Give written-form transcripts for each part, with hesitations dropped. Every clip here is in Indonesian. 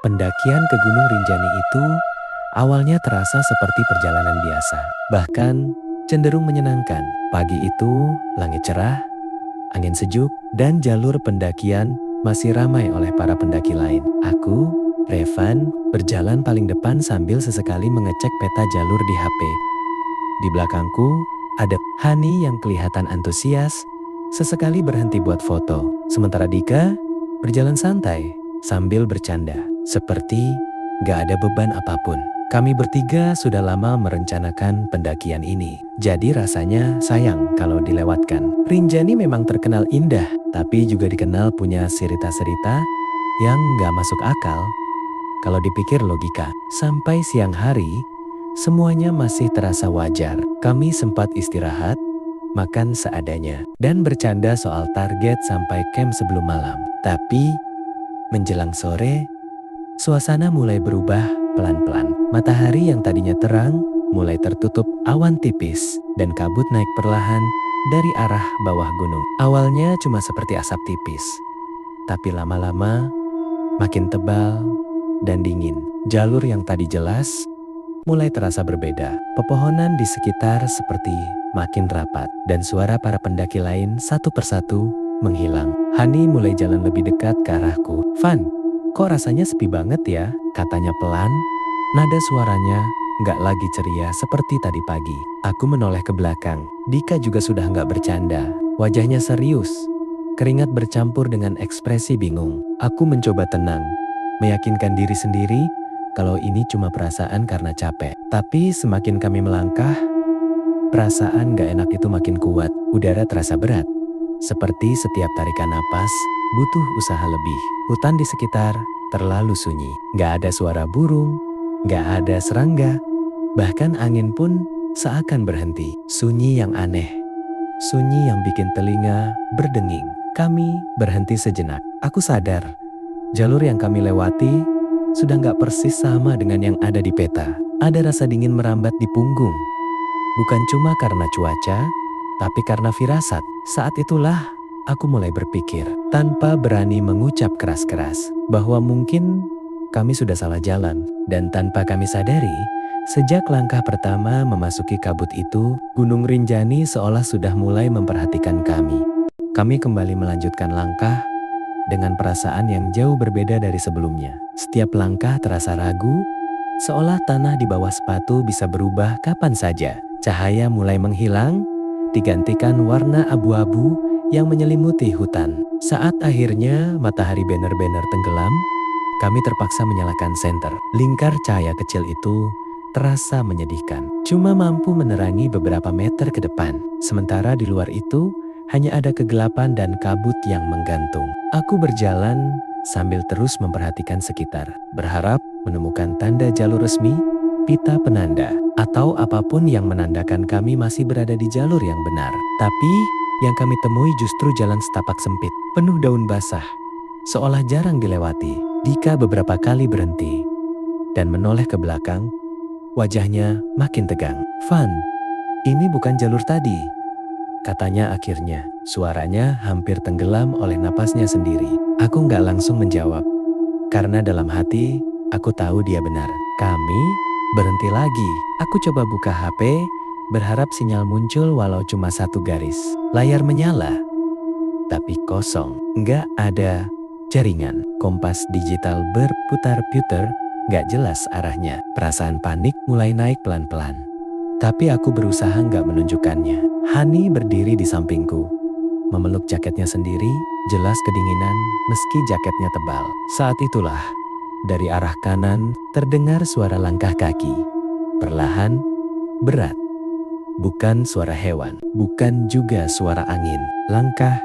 Pendakian ke Gunung Rinjani itu awalnya terasa seperti perjalanan biasa, bahkan cenderung menyenangkan. Pagi itu langit cerah, angin sejuk, dan jalur pendakian masih ramai oleh para pendaki lain. Aku, Revan, berjalan paling depan sambil sesekali mengecek peta jalur di HP. Di belakangku ada Hani yang kelihatan antusias, sesekali berhenti buat foto. Sementara Dika berjalan santai sambil bercanda, seperti gak ada beban apapun. Kami bertiga sudah lama merencanakan pendakian ini, jadi rasanya sayang kalau dilewatkan. Rinjani memang terkenal indah, tapi juga dikenal punya cerita-cerita yang gak masuk akal kalau dipikir logika. Sampai siang hari, semuanya masih terasa wajar. Kami sempat istirahat, makan seadanya, dan bercanda soal target sampai camp sebelum malam. Tapi menjelang sore, suasana mulai berubah pelan-pelan. Matahari yang tadinya terang mulai tertutup awan tipis dan kabut naik perlahan dari arah bawah gunung. Awalnya cuma seperti asap tipis, tapi lama-lama makin tebal dan dingin. Jalur yang tadi jelas mulai terasa berbeda. Pepohonan di sekitar seperti makin rapat dan suara para pendaki lain satu persatu menghilang. Hani mulai jalan lebih dekat ke arahku. "Van, kok rasanya sepi banget ya?" katanya pelan. Nada suaranya nggak lagi ceria seperti tadi pagi. Aku menoleh ke belakang. Dika juga sudah nggak bercanda. Wajahnya serius. Keringat bercampur dengan ekspresi bingung. Aku mencoba tenang, meyakinkan diri sendiri kalau ini cuma perasaan karena capek. Tapi semakin kami melangkah, perasaan gak enak itu makin kuat. Udara terasa berat, seperti setiap tarikan napas butuh usaha lebih. Hutan di sekitar terlalu sunyi. Gak ada suara burung, gak ada serangga, bahkan angin pun seakan berhenti. Sunyi yang aneh, sunyi yang bikin telinga berdenging. Kami berhenti sejenak. Aku sadar, jalur yang kami lewati sudah gak persis sama dengan yang ada di peta. Ada rasa dingin merambat di punggung. Bukan cuma karena cuaca, tapi karena firasat. Saat itulah aku mulai berpikir, tanpa berani mengucap keras-keras, bahwa mungkin kami sudah salah jalan. Dan tanpa kami sadari, sejak langkah pertama memasuki kabut itu, Gunung Rinjani seolah sudah mulai memperhatikan kami. Kami kembali melanjutkan langkah dengan perasaan yang jauh berbeda dari sebelumnya. Setiap langkah terasa ragu, seolah tanah di bawah sepatu bisa berubah kapan saja. Cahaya mulai menghilang, digantikan warna abu-abu yang menyelimuti hutan. Saat akhirnya matahari benar-benar tenggelam, kami terpaksa menyalakan senter. Lingkar cahaya kecil itu terasa menyedihkan, cuma mampu menerangi beberapa meter ke depan. Sementara di luar itu, hanya ada kegelapan dan kabut yang menggantung. Aku berjalan sambil terus memperhatikan sekitar, berharap menemukan tanda jalur resmi, pita penanda, atau apapun yang menandakan kami masih berada di jalur yang benar. Tapi yang kami temui justru jalan setapak sempit, penuh daun basah, seolah jarang dilewati. Dika beberapa kali berhenti dan menoleh ke belakang, wajahnya makin tegang. "Van, ini bukan jalur tadi," katanya akhirnya. Suaranya hampir tenggelam oleh napasnya sendiri. Aku nggak langsung menjawab, karena dalam hati aku tahu dia benar. Kami berhenti lagi. Aku coba buka HP, berharap sinyal muncul walau cuma satu garis. Layar menyala, tapi kosong. Nggak ada jaringan. Kompas digital berputar-putar, nggak jelas arahnya. Perasaan panik mulai naik pelan-pelan. Tapi aku berusaha nggak menunjukkannya. Hani berdiri di sampingku, memeluk jaketnya sendiri, jelas kedinginan meski jaketnya tebal. Saat itulah, dari arah kanan terdengar suara langkah kaki. Perlahan, berat. Bukan suara hewan, bukan juga suara angin. Langkah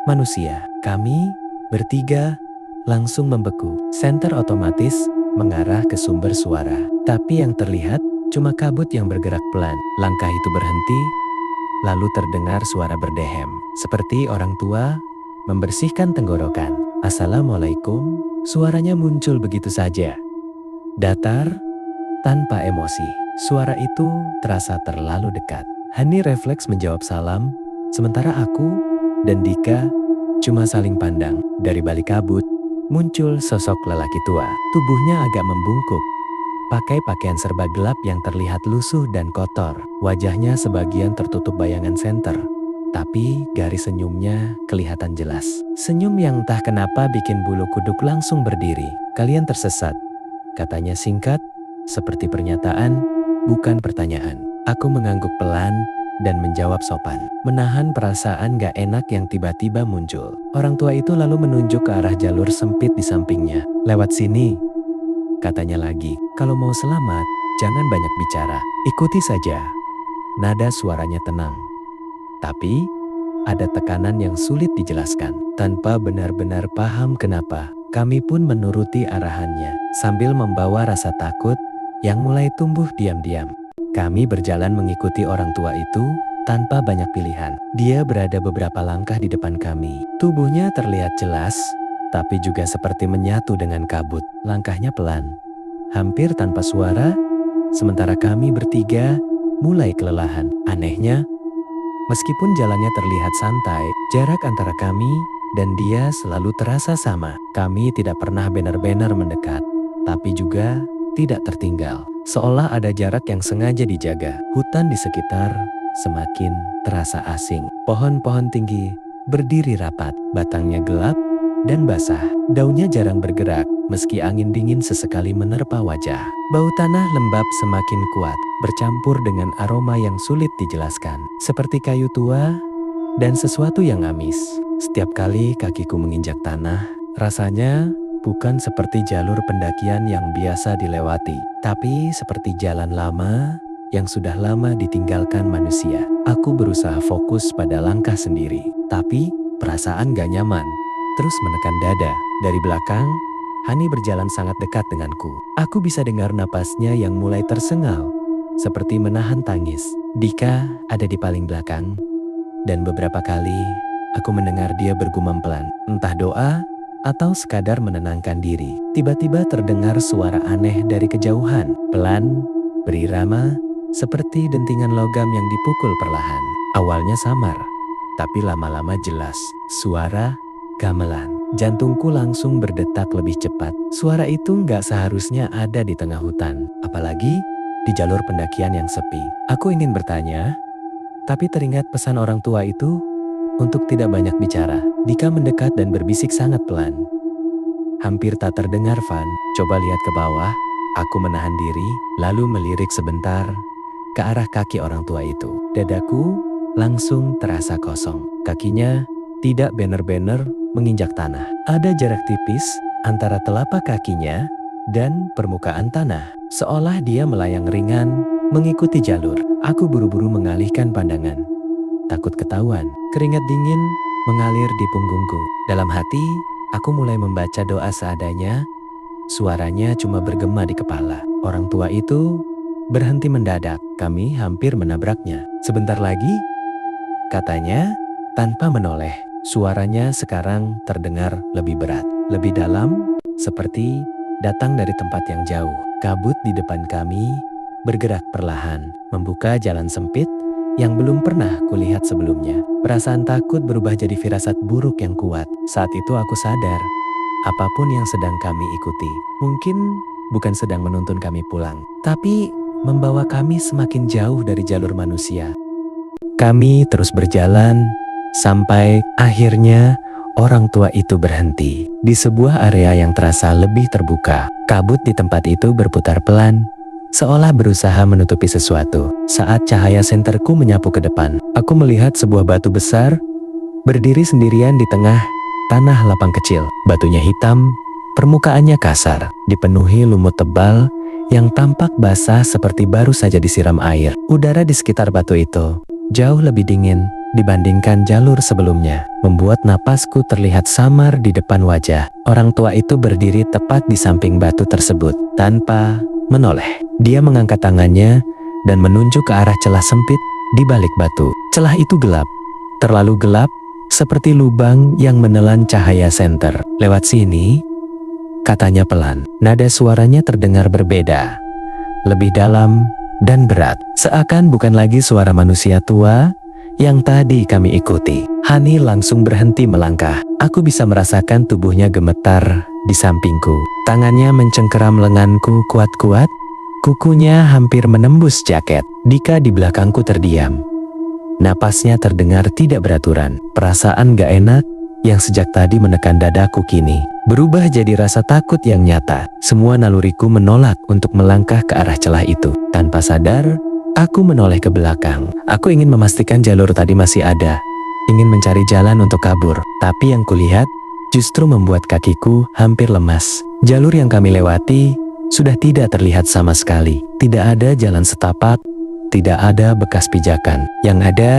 manusia. Kami bertiga langsung membeku. Senter otomatis mengarah ke sumber suara. Tapi yang terlihat cuma kabut yang bergerak pelan. Langkah itu berhenti, lalu terdengar suara berdehem, seperti orang tua membersihkan tenggorokan. "Assalamualaikum." Suaranya muncul begitu saja, datar, tanpa emosi. Suara itu terasa terlalu dekat. Hani refleks menjawab salam, sementara aku dan Dika cuma saling pandang. Dari balik kabut, muncul sosok lelaki tua. Tubuhnya agak membungkuk, pakai pakaian serba gelap yang terlihat lusuh dan kotor. Wajahnya sebagian tertutup bayangan senter, tapi garis senyumnya kelihatan jelas. Senyum yang entah kenapa bikin bulu kuduk langsung berdiri. "Kalian tersesat," katanya singkat, seperti pernyataan, bukan pertanyaan. Aku mengangguk pelan dan menjawab sopan, menahan perasaan gak enak yang tiba-tiba muncul. Orang tua itu lalu menunjuk ke arah jalur sempit di sampingnya. "Lewat sini," katanya lagi. "Kalau mau selamat, jangan banyak bicara. Ikuti saja." Nada suaranya tenang, tapi ada tekanan yang sulit dijelaskan. Tanpa benar-benar paham kenapa, kami pun menuruti arahannya sambil membawa rasa takut yang mulai tumbuh diam-diam. Kami berjalan mengikuti orang tua itu tanpa banyak pilihan. Dia berada beberapa langkah di depan kami. Tubuhnya terlihat jelas, tapi juga seperti menyatu dengan kabut. Langkahnya pelan, hampir tanpa suara, sementara kami bertiga mulai kelelahan. Anehnya, meskipun jalannya terlihat santai, jarak antara kami dan dia selalu terasa sama. Kami tidak pernah benar-benar mendekat, tapi juga tidak tertinggal. Seolah ada jarak yang sengaja dijaga. Hutan di sekitar semakin terasa asing. Pohon-pohon tinggi berdiri rapat, batangnya gelap dan basah. Daunnya jarang bergerak, meski angin dingin sesekali menerpa wajah. Bau tanah lembab semakin kuat, bercampur dengan aroma yang sulit dijelaskan. Seperti kayu tua dan sesuatu yang amis. Setiap kali kakiku menginjak tanah, rasanya bukan seperti jalur pendakian yang biasa dilewati, tapi seperti jalan lama yang sudah lama ditinggalkan manusia. Aku berusaha fokus pada langkah sendiri, tapi perasaan gak nyaman terus menekan dada. Dari belakang, Hani berjalan sangat dekat denganku. Aku bisa dengar napasnya yang mulai tersengal, seperti menahan tangis. Dika ada di paling belakang, dan beberapa kali aku mendengar dia bergumam pelan, entah doa atau sekadar menenangkan diri. Tiba-tiba terdengar suara aneh dari kejauhan, pelan, berirama, seperti dentingan logam yang dipukul perlahan. Awalnya samar, tapi lama-lama jelas. Suara gamelan. Jantungku langsung berdetak lebih cepat. Suara itu nggak seharusnya ada di tengah hutan, apalagi di jalur pendakian yang sepi. Aku ingin bertanya, tapi teringat pesan orang tua itu untuk tidak banyak bicara. Dika mendekat dan berbisik sangat pelan. "Hampir tak terdengar, Van. Coba lihat ke bawah." Aku menahan diri, lalu melirik sebentar ke arah kaki orang tua itu. Dadaku langsung terasa kosong. Kakinya tidak benar-benar menginjak tanah. Ada jarak tipis antara telapak kakinya dan permukaan tanah. Seolah dia melayang ringan mengikuti jalur. Aku buru-buru mengalihkan pandangan, takut ketahuan. Keringat dingin mengalir di punggungku. Dalam hati, aku mulai membaca doa seadanya. Suaranya cuma bergema di kepala. Orang tua itu berhenti mendadak. Kami hampir menabraknya. "Sebentar lagi," katanya tanpa menoleh. Suaranya sekarang terdengar lebih berat, lebih dalam, seperti datang dari tempat yang jauh. Kabut di depan kami bergerak perlahan, membuka jalan sempit yang belum pernah kulihat sebelumnya. Perasaan takut berubah jadi firasat buruk yang kuat. Saat itu aku sadar, apapun yang sedang kami ikuti, mungkin bukan sedang menuntun kami pulang, tapi membawa kami semakin jauh dari jalur manusia. Kami terus berjalan, sampai akhirnya orang tua itu berhenti di sebuah area yang terasa lebih terbuka. Kabut di tempat itu berputar pelan, seolah berusaha menutupi sesuatu. Saat cahaya senterku menyapu ke depan, aku melihat sebuah batu besar berdiri sendirian di tengah tanah lapang kecil. Batunya hitam, permukaannya kasar, dipenuhi lumut tebal yang tampak basah seperti baru saja disiram air. Udara di sekitar batu itu jauh lebih dingin dibandingkan jalur sebelumnya, membuat napasku terlihat samar di depan wajah. Orang tua itu berdiri tepat di samping batu tersebut, tanpa menoleh. Dia mengangkat tangannya dan menunjuk ke arah celah sempit di balik batu. Celah itu gelap, terlalu gelap, seperti lubang yang menelan cahaya senter. "Lewat sini," katanya pelan. Nada suaranya terdengar berbeda, lebih dalam dan berat, seakan bukan lagi suara manusia tua yang tadi kami ikuti. Hani langsung berhenti melangkah. Aku bisa merasakan tubuhnya gemetar di sampingku. Tangannya mencengkeram lenganku kuat-kuat, kukunya hampir menembus jaket. Dika di belakangku terdiam. Napasnya terdengar tidak beraturan. Perasaan gak enak yang sejak tadi menekan dadaku kini berubah jadi rasa takut yang nyata. Semua naluriku menolak untuk melangkah ke arah celah itu. Tanpa sadar, aku menoleh ke belakang. Aku ingin memastikan jalur tadi masih ada. Ingin mencari jalan untuk kabur. Tapi yang kulihat justru membuat kakiku hampir lemas. Jalur yang kami lewati sudah tidak terlihat sama sekali. Tidak ada jalan setapak, tidak ada bekas pijakan. Yang ada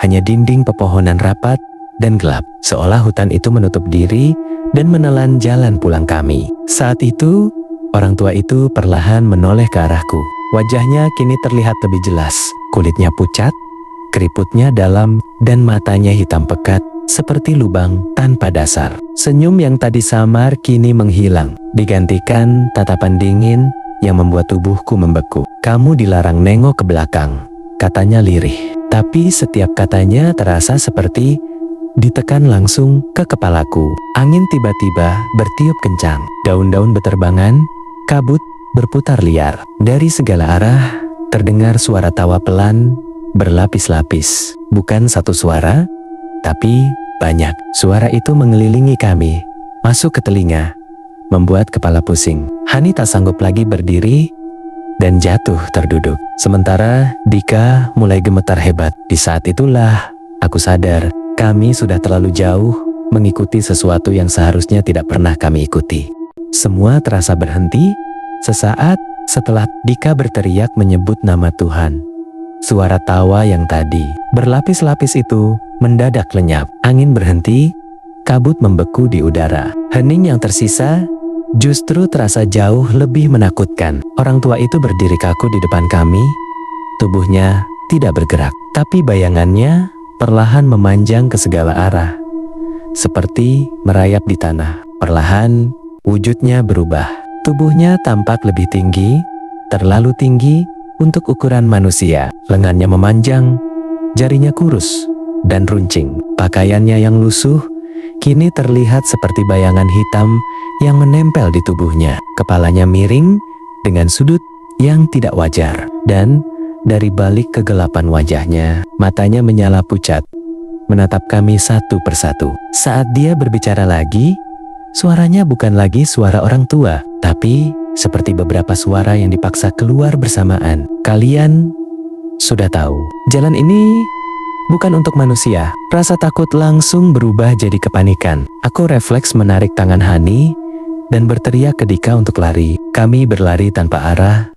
hanya dinding pepohonan rapat dan gelap. Seolah hutan itu menutup diri dan menelan jalan pulang kami. Saat itu, orang tua itu perlahan menoleh ke arahku. Wajahnya kini terlihat lebih jelas. Kulitnya pucat, keriputnya dalam, dan matanya hitam pekat seperti lubang tanpa dasar. Senyum yang tadi samar kini menghilang, digantikan tatapan dingin yang membuat tubuhku membeku. "Kamu dilarang nengok ke belakang," katanya lirih. Tapi setiap katanya terasa seperti ditekan langsung ke kepalaku. Angin tiba-tiba bertiup kencang. Daun-daun beterbangan, kabut berputar liar. Dari segala arah terdengar suara tawa pelan berlapis-lapis. Bukan satu suara, tapi banyak. Suara itu mengelilingi kami, masuk ke telinga, membuat kepala pusing. Hani tak sanggup lagi berdiri dan jatuh terduduk. Sementara Dika mulai gemetar hebat. Di saat itulah aku sadar kami sudah terlalu jauh mengikuti sesuatu yang seharusnya tidak pernah kami ikuti. Semua terasa berhenti sesaat setelah Dika berteriak menyebut nama Tuhan. Suara tawa yang tadi berlapis-lapis itu mendadak lenyap. Angin berhenti, kabut membeku di udara. Hening yang tersisa justru terasa jauh lebih menakutkan. Orang tua itu berdiri kaku di depan kami, tubuhnya tidak bergerak, tapi bayangannya perlahan memanjang ke segala arah, seperti merayap di tanah. Perlahan, wujudnya berubah. Tubuhnya tampak lebih tinggi, terlalu tinggi untuk ukuran manusia. Lengannya memanjang, jarinya kurus dan runcing. Pakaiannya yang lusuh kini terlihat seperti bayangan hitam yang menempel di tubuhnya. Kepalanya miring dengan sudut yang tidak wajar, dan dari balik kegelapan wajahnya, matanya menyala pucat, menatap kami satu persatu. Saat dia berbicara lagi, suaranya bukan lagi suara orang tua, tapi seperti beberapa suara yang dipaksa keluar bersamaan. "Kalian sudah tahu, jalan ini bukan untuk manusia." Rasa takut langsung berubah jadi kepanikan. Aku refleks menarik tangan Hani dan berteriak ke Dika untuk lari. Kami berlari tanpa arah,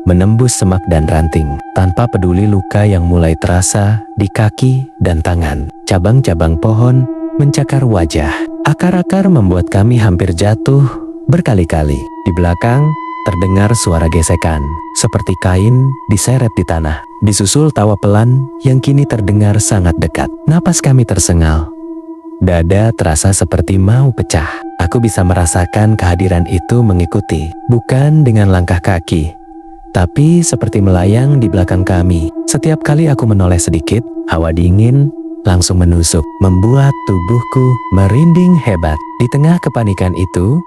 menembus semak dan ranting, tanpa peduli luka yang mulai terasa di kaki dan tangan. Cabang-cabang pohon mencakar wajah. Akar-akar membuat kami hampir jatuh berkali-kali. Di belakang terdengar suara gesekan, seperti kain diseret di tanah. Disusul tawa pelan yang kini terdengar sangat dekat. Napas kami tersengal. Dada terasa seperti mau pecah. Aku bisa merasakan kehadiran itu mengikuti, bukan dengan langkah kaki, tapi seperti melayang di belakang kami. Setiap kali aku menoleh sedikit, hawa dingin langsung menusuk, membuat tubuhku merinding hebat. Di tengah kepanikan itu,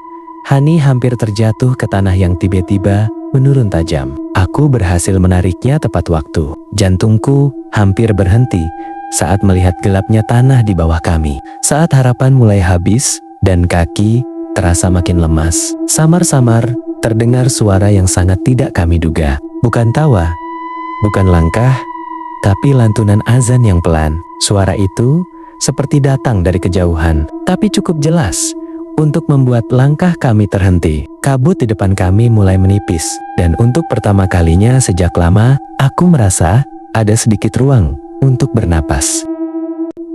Hani hampir terjatuh ke tanah yang tiba-tiba menurun tajam. Aku berhasil menariknya tepat waktu. Jantungku hampir berhenti saat melihat gelapnya tanah di bawah kami. Saat harapan mulai habis dan kaki terasa makin lemas, samar-samar terdengar suara yang sangat tidak kami duga. Bukan tawa, bukan langkah, tapi lantunan azan yang pelan. Suara itu seperti datang dari kejauhan, tapi cukup jelas untuk membuat langkah kami terhenti. Kabut di depan kami mulai menipis, dan untuk pertama kalinya sejak lama, aku merasa ada sedikit ruang untuk bernapas.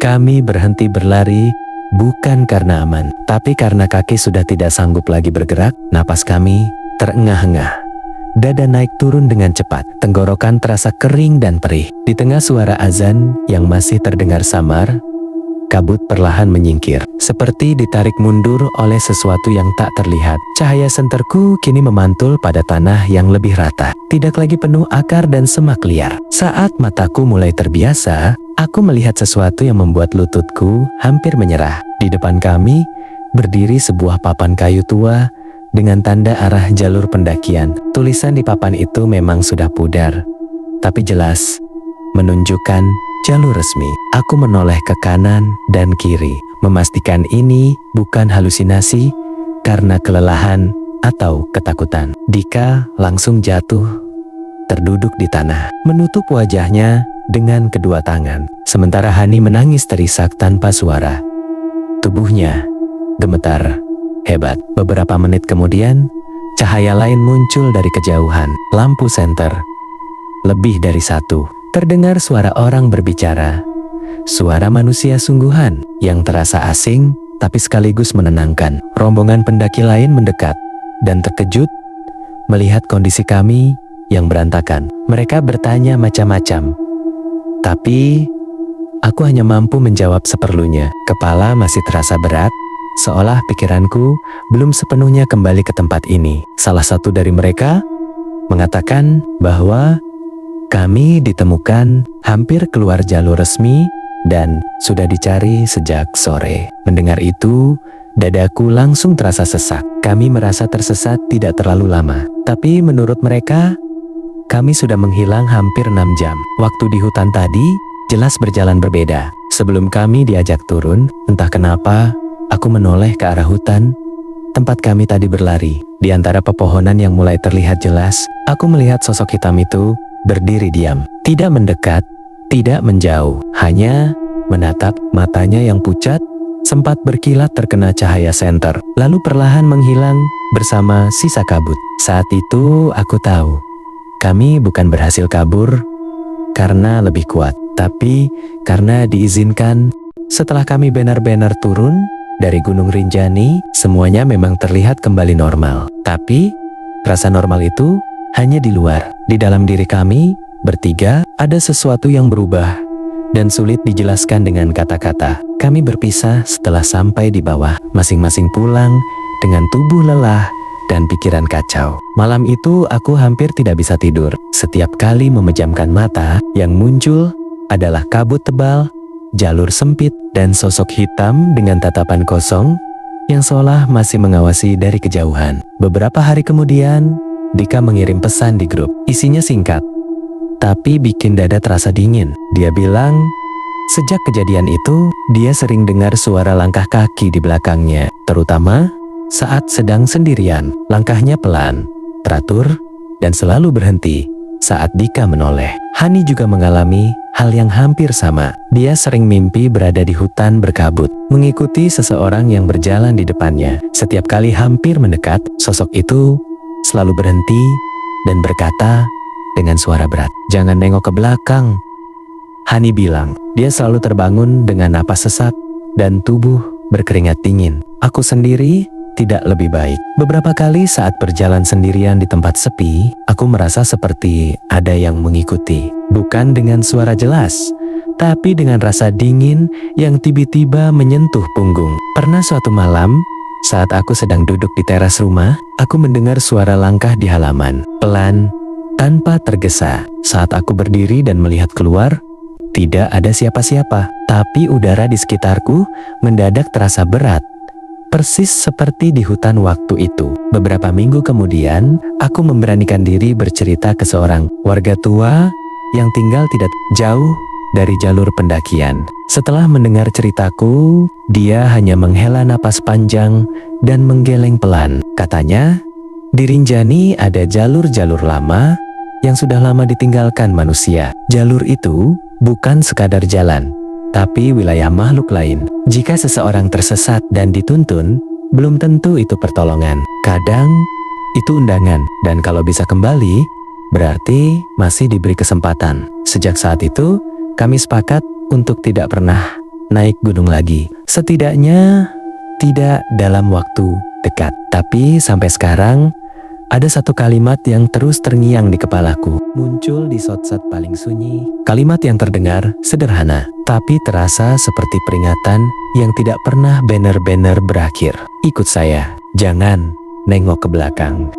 Kami berhenti berlari, bukan karena aman, tapi karena kaki sudah tidak sanggup lagi bergerak. Napas kami terengah-engah. Dada naik turun dengan cepat. Tenggorokan terasa kering dan perih. Di tengah suara azan yang masih terdengar samar, kabut perlahan menyingkir, seperti ditarik mundur oleh sesuatu yang tak terlihat. Cahaya senterku kini memantul pada tanah yang lebih rata, tidak lagi penuh akar dan semak liar. Saat mataku mulai terbiasa, aku melihat sesuatu yang membuat lututku hampir menyerah. Di depan kami, berdiri sebuah papan kayu tua dengan tanda arah jalur pendakian. Tulisan di papan itu memang sudah pudar, tapi jelas menunjukkan jalur resmi. Aku menoleh ke kanan dan kiri, memastikan ini bukan halusinasi karena kelelahan atau ketakutan. Dika langsung jatuh, terduduk di tanah, menutup wajahnya dengan kedua tangan. Sementara Hani menangis terisak tanpa suara. Tubuhnya gemetar hebat. Beberapa menit kemudian, cahaya lain muncul dari kejauhan. Lampu senter, lebih dari satu. Terdengar suara orang berbicara. Suara manusia sungguhan yang terasa asing tapi sekaligus menenangkan. Rombongan pendaki lain mendekat dan terkejut melihat kondisi kami yang berantakan. Mereka bertanya macam-macam, tapi aku hanya mampu menjawab seperlunya. Kepala masih terasa berat, seolah pikiranku belum sepenuhnya kembali ke tempat ini. Salah satu dari mereka mengatakan bahwa kami ditemukan hampir keluar jalur resmi dan sudah dicari sejak sore. Mendengar itu, dadaku langsung terasa sesak. Kami merasa tersesat tidak terlalu lama, tapi menurut mereka, kami sudah menghilang hampir 6 jam. Waktu di hutan tadi jelas berjalan berbeda. Sebelum kami diajak turun, entah kenapa, aku menoleh ke arah hutan tempat kami tadi berlari. Di antara pepohonan yang mulai terlihat jelas, aku melihat sosok hitam itu berdiri diam, tidak mendekat, tidak menjauh, hanya menatap. Matanya yang pucat sempat berkilat terkena cahaya senter, lalu perlahan menghilang bersama sisa kabut. Saat itu aku tahu, kami bukan berhasil kabur karena lebih kuat, tapi karena diizinkan. Setelah kami benar-benar turun dari Gunung Rinjani, semuanya memang terlihat kembali normal. Tapi rasa normal itu hanya di luar. Di dalam diri kami bertiga ada sesuatu yang berubah dan sulit dijelaskan dengan kata-kata. Kami berpisah setelah sampai di bawah, masing-masing pulang dengan tubuh lelah dan pikiran kacau. Malam itu aku hampir tidak bisa tidur. Setiap kali memejamkan mata, yang muncul adalah kabut tebal, jalur sempit, dan sosok hitam dengan tatapan kosong yang seolah masih mengawasi dari kejauhan. Beberapa hari kemudian, Dika mengirim pesan di grup. Isinya singkat, tapi bikin dada terasa dingin. Dia bilang, sejak kejadian itu, dia sering dengar suara langkah kaki di belakangnya, terutama saat sedang sendirian. Langkahnya pelan, teratur, dan selalu berhenti saat Dika menoleh. Hani juga mengalami hal yang hampir sama. Dia sering mimpi berada di hutan berkabut, mengikuti seseorang yang berjalan di depannya. Setiap kali hampir mendekat, sosok itu selalu berhenti dan berkata dengan suara berat, "Jangan nengok ke belakang." Hani bilang, dia selalu terbangun dengan napas sesak dan tubuh berkeringat dingin. Aku sendiri tidak lebih baik. Beberapa kali saat berjalan sendirian di tempat sepi, aku merasa seperti ada yang mengikuti. Bukan dengan suara jelas, tapi dengan rasa dingin yang tiba-tiba menyentuh punggung. Pernah suatu malam, saat aku sedang duduk di teras rumah, aku mendengar suara langkah di halaman, pelan, tanpa tergesa. Saat aku berdiri dan melihat keluar, tidak ada siapa-siapa, tapi udara di sekitarku mendadak terasa berat, persis seperti di hutan waktu itu. Beberapa minggu kemudian, aku memberanikan diri bercerita ke seorang warga tua yang tinggal tidak jauh dari jalur pendakian. Setelah mendengar ceritaku, dia hanya menghela napas panjang dan menggeleng pelan. Katanya, di Rinjani ada jalur-jalur lama yang sudah lama ditinggalkan manusia. Jalur itu bukan sekadar jalan, tapi wilayah makhluk lain. Jika seseorang tersesat dan dituntun, belum tentu itu pertolongan. Kadang itu undangan, dan kalau bisa kembali, berarti masih diberi kesempatan. Sejak saat itu, kami sepakat untuk tidak pernah naik gunung lagi. Setidaknya tidak dalam waktu dekat. Tapi sampai sekarang, ada satu kalimat yang terus terngiang di kepalaku. Muncul di shot-shot paling sunyi. Kalimat yang terdengar sederhana, tapi terasa seperti peringatan yang tidak pernah benar-benar berakhir. Ikut saya, jangan nengok ke belakang.